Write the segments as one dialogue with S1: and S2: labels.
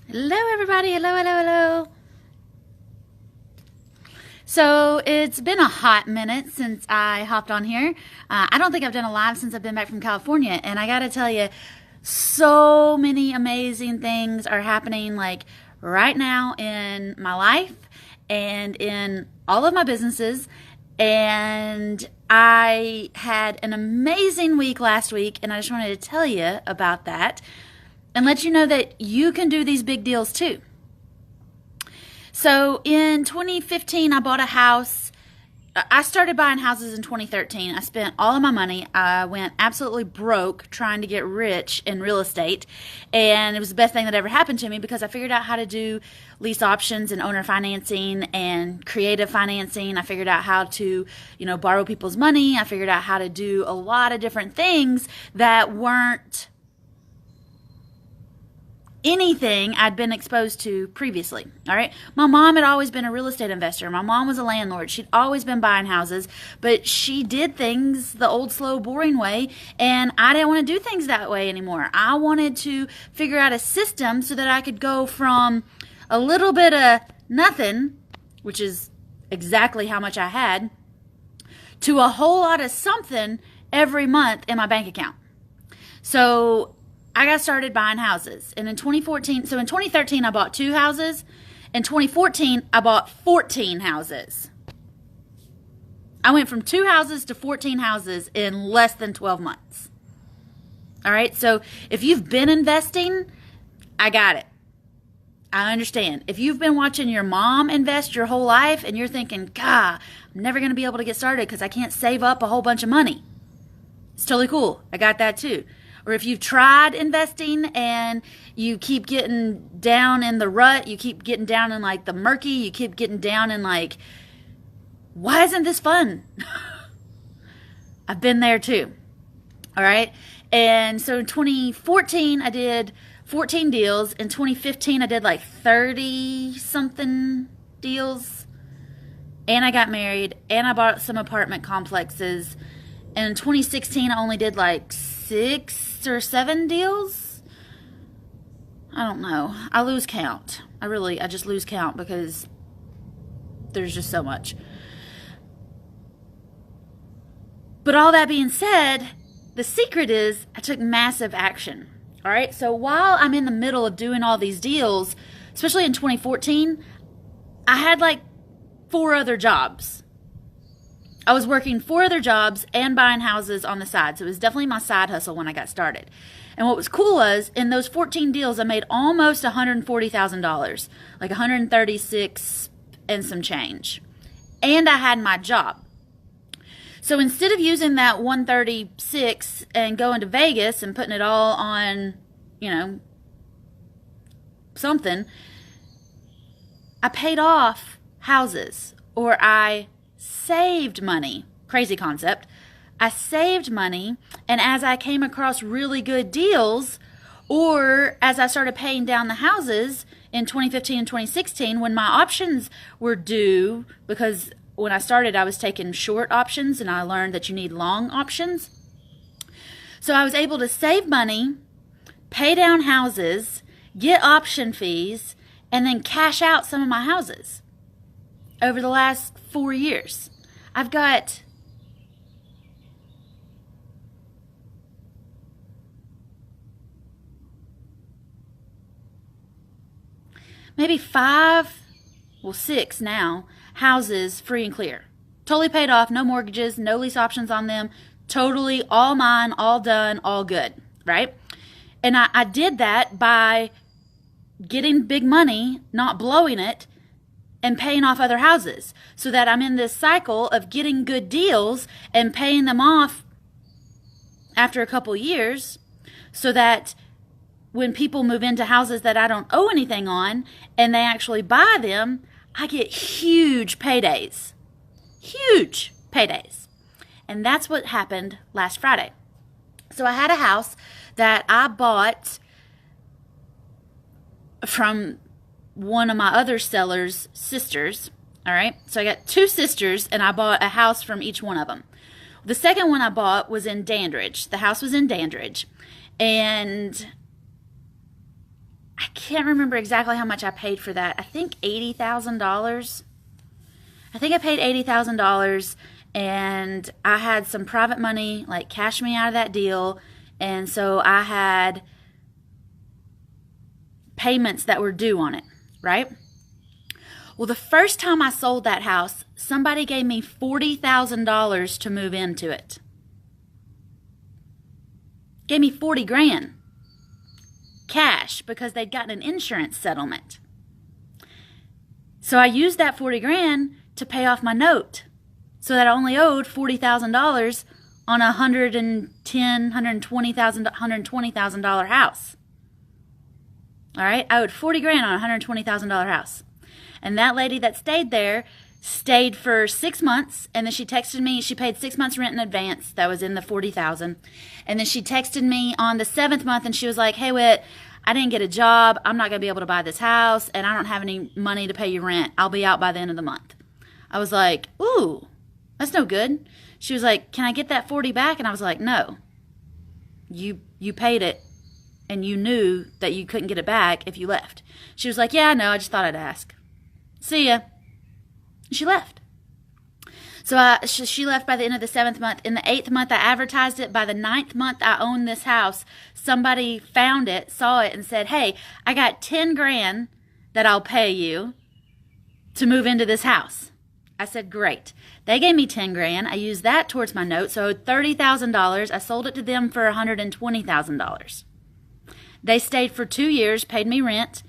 S1: Hello, everybody. Hello, hello, hello. So it's been a hot minute since I hopped on here. I don't think I've done a live since I've been back from California. And I got to tell you, so many amazing things are happening like right now in my life and in all of my businesses. And I had an amazing week last week, and I just wanted to tell you about that and let you know that you can do these big deals too. So in 2015, I bought a house. I started buying houses in 2013. I spent all of my money. I went absolutely broke trying to get rich in real estate. And it was the best thing that ever happened to me because I figured out how to do lease options and owner financing and creative financing. I figured out how to, borrow people's money. I figured out how to do a lot of different things that weren't anything I'd been exposed to previously. All right. My mom had always been a real estate investor. My mom was a landlord. She'd always been buying houses, but she did things the old, slow, boring way. And I didn't want to do things that way anymore. I wanted to figure out a system so that I could go from a little bit of nothing, which is exactly how much I had, to a whole lot of something every month in my bank account. So I got started buying houses. And in 2013, I bought 2 houses. In 2014, I bought 14 houses. I went from 2 houses to 14 houses in less than 12 months. All right. So if you've been investing, I got it. I understand. If you've been watching your mom invest your whole life and you're thinking, God, I'm never going to be able to get started because I can't save up a whole bunch of money. It's totally cool. I got that too. Or if you've tried investing and you keep getting down in the rut, you keep getting down in like the murky, you keep getting down in like, why isn't this fun? I've been there too. All right. And so in 2014, I did 14 deals. In 2015, I did like 30 something deals. And I got married and I bought some apartment complexes. And in 2016, I only did like 6 or 7 deals. I don't know. I lose count. I just lose count because there's just so much. But all that being said, the secret is I took massive action. All right. So while I'm in the middle of doing all these deals, especially in 2014, I had like 4 other jobs. I was working 4 other jobs and buying houses on the side. So it was definitely my side hustle when I got started. And what was cool was in those 14 deals, I made almost $140,000, like 136 and some change. And I had my job. So instead of using that 136 and going to Vegas and putting it all on, something, I paid off houses, or I saved money. Crazy concept. I saved money, and as I came across really good deals, or as I started paying down the houses in 2015 and 2016 when my options were due, because when I started I was taking short options and I learned that you need long options. So I was able to save money, pay down houses, get option fees, and then cash out some of my houses. Over the last 4 years, I've got maybe 6 now, houses free and clear. Totally paid off, no mortgages, no lease options on them, totally all mine, all done, all good, right? And I did that by getting big money, not blowing it, and paying off other houses, so that I'm in this cycle of getting good deals and paying them off after a couple years, so that when people move into houses that I don't owe anything on and they actually buy them, I get huge paydays. Huge paydays. And that's what happened last Friday. So I had a house that I bought from one of my other sellers' sisters. All right. So I got 2 sisters and I bought a house from each one of them. The second one I bought was in Dandridge. The house was in Dandridge. And I can't remember exactly how much I paid for that. I think $80,000. I think I paid $80,000, and I had some private money, like, cash me out of that deal, and so I had payments that were due on it, right? Well, the first time I sold that house, somebody gave me $40,000 to move into it. Gave me 40 grand cash because they'd gotten an insurance settlement. So I used that 40 grand to pay off my note, so that I only owed $40,000 on a $120,000 house. All right, I owed 40 grand on a $120,000 house. And that lady that stayed there stayed for 6 months, and then she texted me. She paid 6 months rent in advance. That was in the $40,000. And then she texted me on the 7th month, and she was like, "Hey, Whit, I didn't get a job. I'm not going to be able to buy this house, and I don't have any money to pay you rent. I'll be out by the end of the month." I was like, "Ooh, that's no good." She was like, "Can I get that 40 back?" And I was like, "No. You paid it, and you knew that you couldn't get it back if you left." She was like, "Yeah, no, I just thought I'd ask. See ya." She left. So she left by the end of the 7th month. In the 8th month, I advertised it. By the 9th month, I owned this house. Somebody found it, saw it, and said, "Hey, I got 10 grand that I'll pay you to move into this house." I said, "Great." They gave me 10 grand. I used that towards my note, so I owed $30,000. I sold it to them for $120,000. They stayed for 2 years, paid me rent,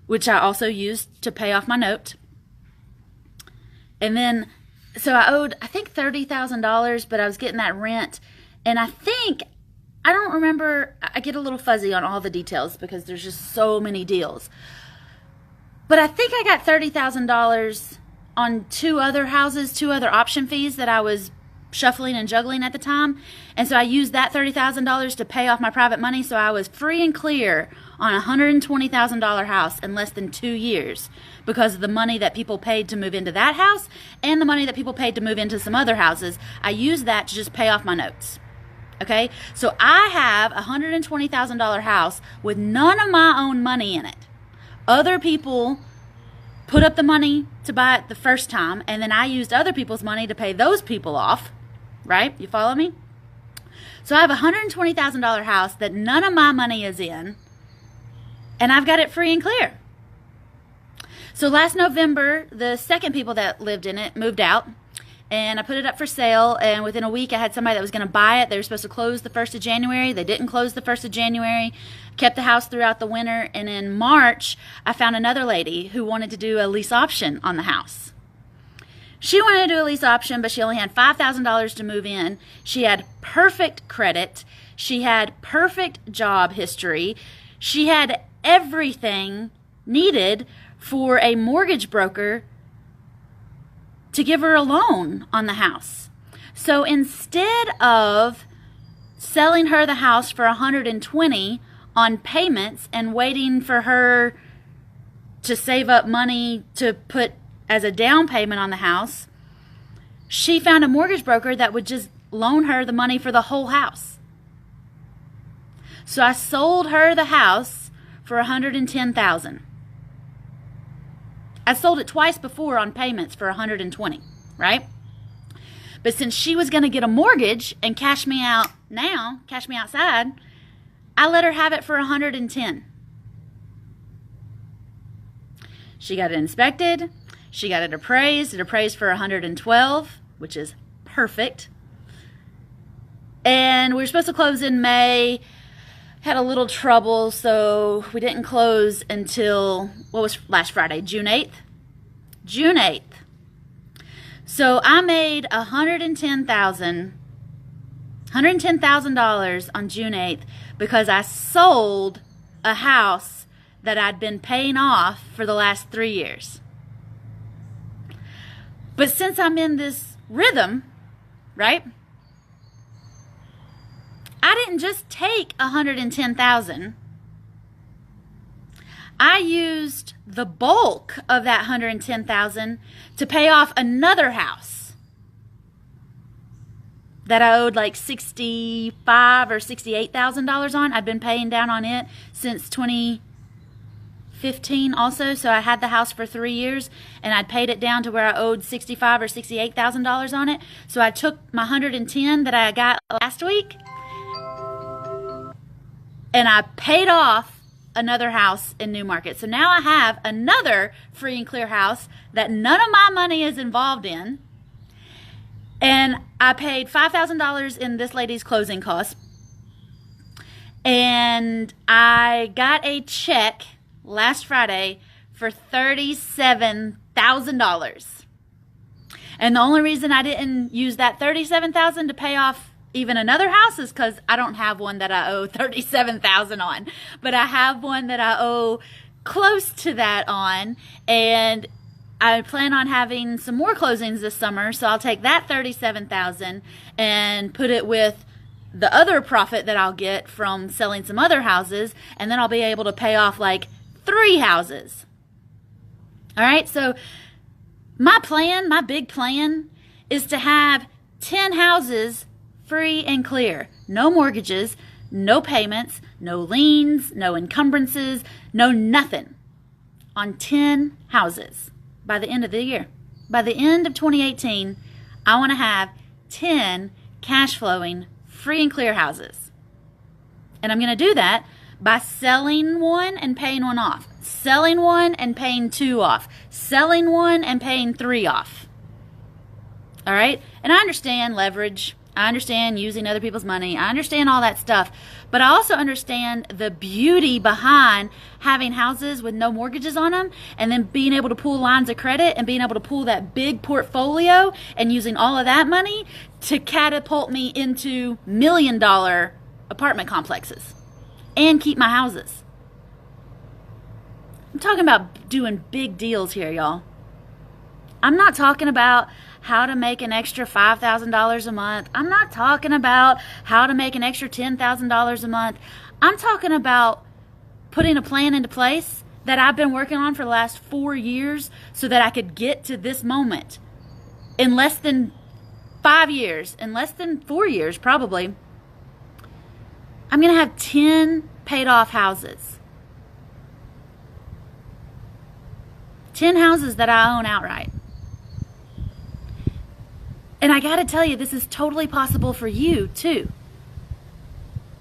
S1: which I also used to pay off my note. And then, so I owed, I think, $30,000, but I was getting that rent. And I don't remember, I get a little fuzzy on all the details because there's just so many deals. But I think I got $30,000 on 2 other houses, 2 other option fees that I was shuffling and juggling at the time. And so I used that $30,000 to pay off my private money. So I was free and clear on a $120,000 house in less than 2 years because of the money that people paid to move into that house and the money that people paid to move into some other houses. I used that to just pay off my notes. Okay? So I have a $120,000 house with none of my own money in it. Other people put up the money to buy it the first time, and then I used other people's money to pay those people off. Right? You follow me? So I have a $120,000 house that none of my money is in, and I've got it free and clear. So last November, the second people that lived in it moved out, and I put it up for sale, and within a week I had somebody that was going to buy it. They were supposed to close the 1st of January. They didn't close the 1st of January, kept the house throughout the winter, and in March I found another lady who wanted to do a lease option on the house. She wanted to do a lease option, but she only had $5,000 to move in. She had perfect credit. She had perfect job history. She had everything needed for a mortgage broker to give her a loan on the house. So instead of selling her the house for $120,000 on payments and waiting for her to save up money to put as a down payment on the house, she found a mortgage broker that would just loan her the money for the whole house. So I sold her the house for $110,000. I sold it twice before on payments for $120,000, right? But since she was going to get a mortgage and cash me out now, cash me outside, I let her have it for $110,000. She got it inspected. She got it appraised. It appraised for $112,000, which is perfect. And we were supposed to close in May. Had a little trouble, so we didn't close until, what was last Friday? June 8th? June 8th. So I made $110,000 on June 8th because I sold a house that I'd been paying off for the last 3 years. But since I'm in this rhythm, right? I didn't just take $110,000. I used the bulk of that $110,000 to pay off another house that I owed like $65,000 or $68,000 on. I'd been paying down on it since 2015 also. So I had the house for 3 years, and I'd paid it down to where I owed $65,000 or $68,000 on it. So I took my $110,000 that I got last week, and I paid off another house in Newmarket. So now I have another free and clear house that none of my money is involved in. And I paid $5,000 in this lady's closing costs. And I got a check last Friday for $37,000. And the only reason I didn't use that $37,000 to pay off even another house is because I don't have one that I owe $37,000 on. But I have one that I owe close to that on. And I plan on having some more closings this summer, so I'll take that $37,000 and put it with the other profit that I'll get from selling some other houses, and then I'll be able to pay off like 3 houses. All right, so my big plan, is to have 10 houses free and clear. No mortgages, no payments, no liens, no encumbrances, no nothing on 10 houses. By the end of the year. By the end of 2018, I want to have 10 cash flowing, free and clear houses. And I'm going to do that by selling one and paying one off. Selling one and paying 2 off. Selling one and paying 3 off. All right? And I understand leverage. I understand using other people's money. I understand all that stuff. But I also understand the beauty behind having houses with no mortgages on them, and then being able to pull lines of credit and being able to pull that big portfolio and using all of that money to catapult me into $1 million apartment complexes and keep my houses. I'm talking about doing big deals here, y'all. I'm not talking about how to make an extra $5,000 a month. I'm not talking about how to make an extra $10,000 a month. I'm talking about putting a plan into place that I've been working on for the last 4 years so that I could get to this moment in less than 5 years, in less than 4 years probably. I'm going to have 10 paid off houses. 10 houses that I own outright. And I got to tell you, this is totally possible for you too.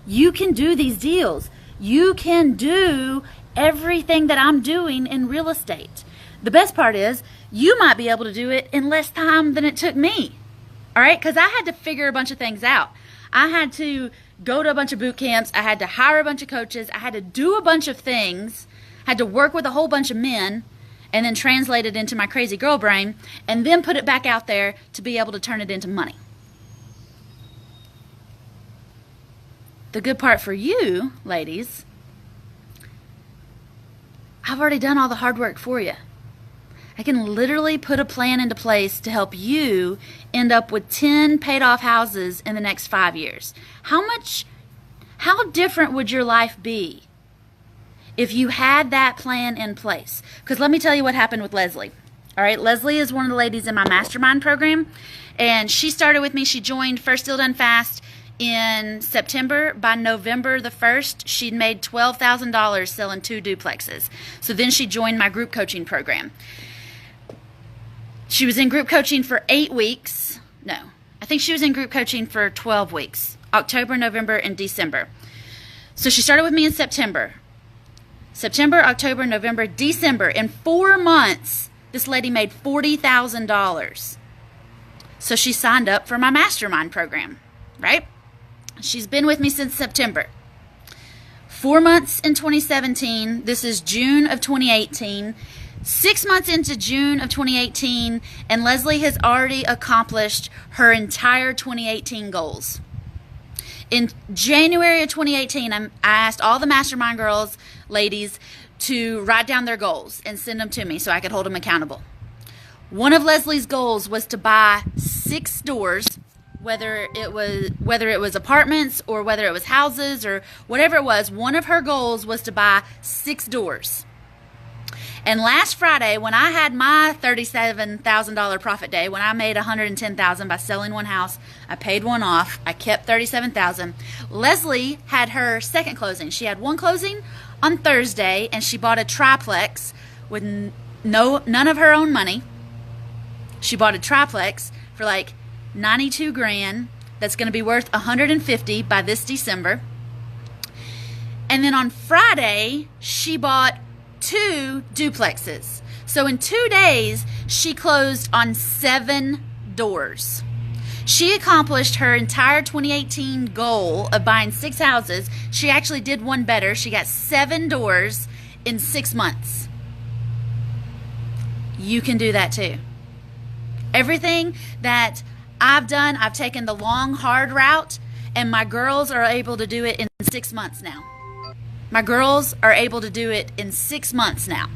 S1: You can do these deals. You can do everything that I'm doing in real estate. The best part is you might be able to do it in less time than it took me. All right? Because I had to figure a bunch of things out. I had to go to a bunch of boot camps. I had to hire a bunch of coaches. I had to do a bunch of things. I had to work with a whole bunch of men, and then translate it into my crazy girl brain, and then put it back out there to be able to turn it into money. The good part for you, ladies, I've already done all the hard work for you. I can literally put a plan into place to help you end up with 10 paid off houses in the next 5 years. How different would your life be if you had that plan in place? Because let me tell you what happened with Leslie. All right, Leslie is one of the ladies in my mastermind program, and she started with me. She joined First Deal Done Fast in September. By November the 1st, she'd made $12,000 selling 2 duplexes. So then she joined my group coaching program. She was in group coaching for 8 weeks. No, I think she was in group coaching for 12 weeks, October, November, and December. So she started with me in September, October, November, December. In 4 months, this lady made $40,000. So she signed up for my mastermind program, right? She's been with me since September. 4 months in 2017. This is June of 2018. 6 months into June of 2018, and Leslie has already accomplished her entire 2018 goals. In January of 2018, I asked all the mastermind girls, ladies, to write down their goals and send them to me so I could hold them accountable. One of Leslie's goals was to buy 6 stores, whether it was apartments or whether it was houses or whatever it was. One of her goals was to buy 6 doors. And last Friday, when I had my $37,000 profit day, when I made $110,000 by selling one house, I paid one off, I kept $37,000. Leslie had her second closing. She had one closing on Thursday and she bought a triplex with none of her own money. She bought a triplex for like 92 grand. That's going to be worth 150 by this December. And then on Friday, she bought 2 duplexes. So in 2 days, she closed on 7 doors. She accomplished her entire 2018 goal of buying 6 houses. She actually did one better. She got 7 doors in 6 months. You can do that too. Everything that I've done, I've taken the long, hard route, and my girls are able to do it in 6 months now. My girls are able to do it in 6 months now.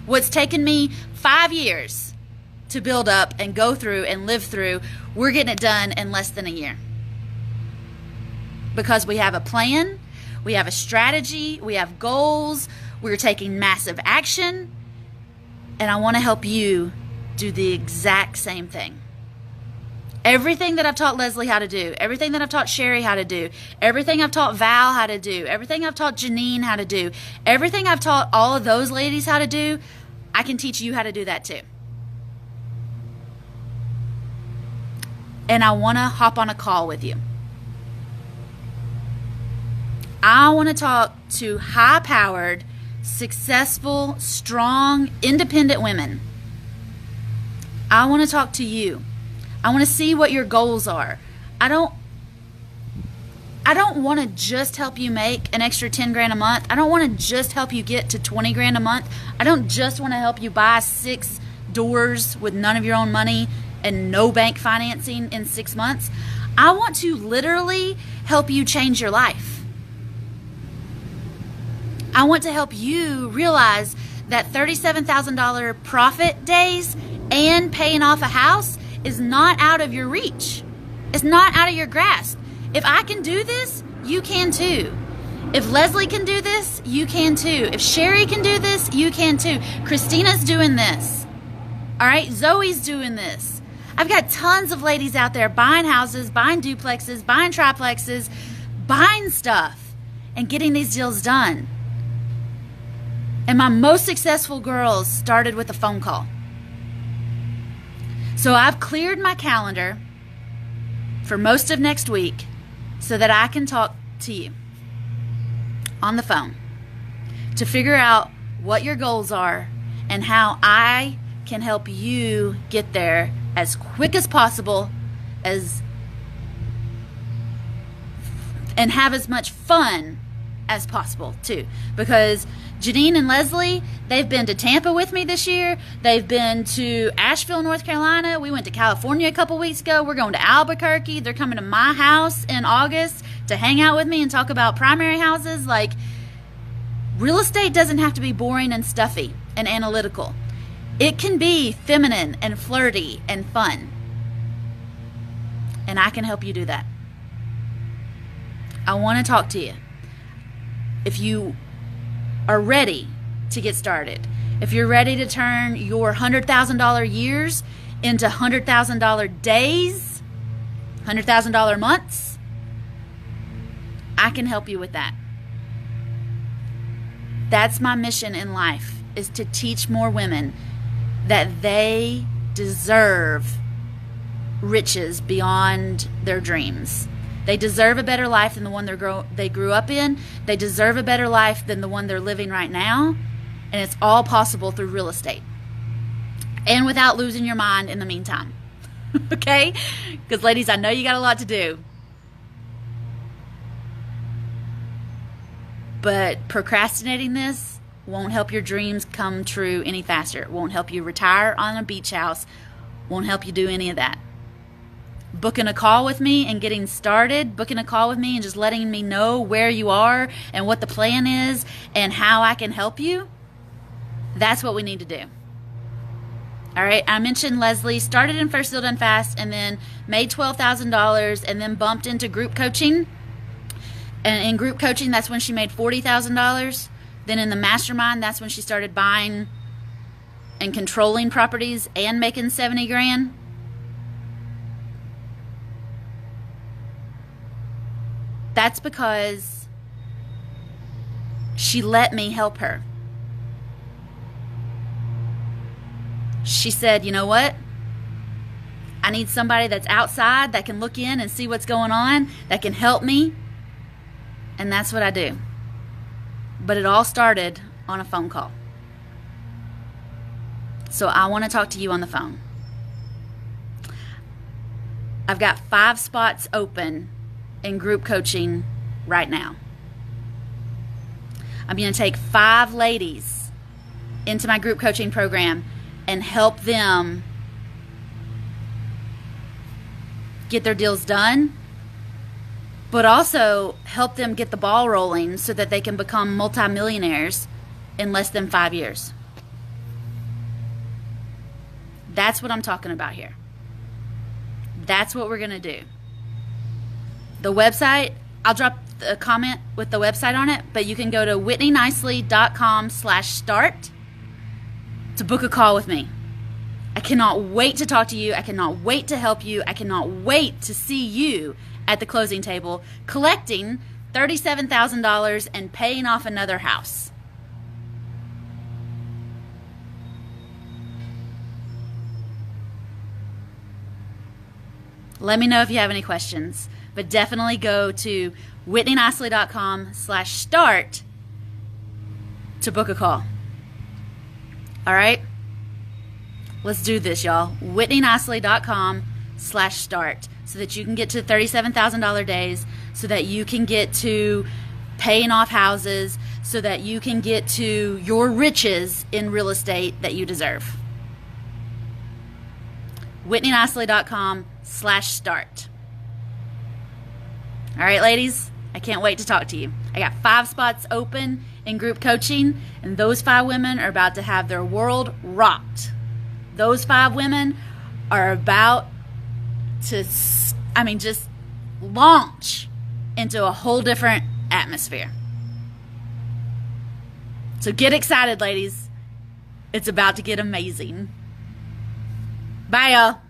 S1: What's taken me 5 years to build up and go through and live through, we're getting it done in less than a year. Because we have a plan, we have a strategy, we have goals, we're taking massive action, and I want to help you do the exact same thing. Everything that I've taught Leslie how to do, everything that I've taught Sherry how to do, everything I've taught Val how to do, everything I've taught Janine how to do, everything I've taught all of those ladies how to do, I can teach you how to do that too. And I want to hop on a call with you. I want to talk to high-powered, successful, strong, independent women. I want to talk to you. I want to see what your goals are. I don't want to just help you make an extra 10 grand a month. I don't want to just help you get to 20 grand a month. I don't just want to help you buy 6 doors with none of your own money and no bank financing in 6 months. I want to literally help you change your life. I want to help you realize that $37,000 profit days and paying off a house is not out of your reach. It's not out of your grasp. If I can do this, you can too. If Leslie can do this, you can too. If Sherry can do this, you can too. Christina's doing this. All right, Zoe's doing this. I've got tons of ladies out there buying houses, buying duplexes, buying triplexes, buying stuff, and getting these deals done. And my most successful girls started with a phone call. So I've cleared my calendar for most of next week so that I can talk to you on the phone to figure out what your goals are and how I can help you get there as quick as possible and have as much fun as possible too. Because Janine and Leslie, they've been to Tampa with me this year. They've been to Asheville, North Carolina. We went to California a couple weeks ago. We're going to Albuquerque. They're coming to my house in August to hang out with me and talk about primary houses. Like, real estate doesn't have to be boring and stuffy and analytical. It can be feminine and flirty and fun. And I can help you do that. I want to talk to you. If you are ready to get started, if you're ready to turn your $100,000 years into $100,000 days, $100,000 months, I can help you with that. That's my mission in life, is to teach more women that they deserve riches beyond their dreams. They deserve a better life than the one they grew up in. They deserve a better life than the one they're living right now. And it's all possible through real estate. And without losing your mind in the meantime. Okay? Because ladies, I know you got a lot to do. But procrastinating this won't help your dreams come true any faster. It won't help you retire on a beach house. Won't help you do any of that. Booking a call with me and getting started, booking a call with me and just letting me know where you are and what the plan is and how I can help you, that's what we need to do. All right, I mentioned Leslie started in First Deal Done Fast and then made $12,000 and then bumped into group coaching. And in group coaching, that's when she made $40,000. Then in the mastermind, that's when she started buying and controlling properties and making 70 grand. That's because She let me help her. She said, you know what? I need somebody that's outside that can look in and see what's going on, that can help me. And that's what I do. But it all started on a phone call. So I want to talk to you on the phone. I've got 5 spots open in group coaching right now. I'm going to take 5 ladies into my group coaching program and help them get their deals done, but also help them get the ball rolling so that they can become multimillionaires in less than 5 years. That's what I'm talking about here. That's what we're going to do. The website, I'll drop a comment with the website on it, but you can go to whitneynicely.com/start to book a call with me. I cannot wait to talk to you. I cannot wait to help you. I cannot wait to see you at the closing table collecting $37,000 and paying off another house. Let me know if you have any questions, but definitely go to whitneynicely.com/start to book a call. All right? Let's do this, y'all. whitneynicely.com/start so that you can get to $37,000 days, so that you can get to paying off houses, so that you can get to your riches in real estate that you deserve. whitneynicely.com/start. All right, ladies, I can't wait to talk to you. I got 5 spots open in group coaching, and those 5 women are about to have their world rocked. Those 5 women are about to, just launch into a whole different atmosphere. So get excited, ladies. It's about to get amazing. Bye, y'all.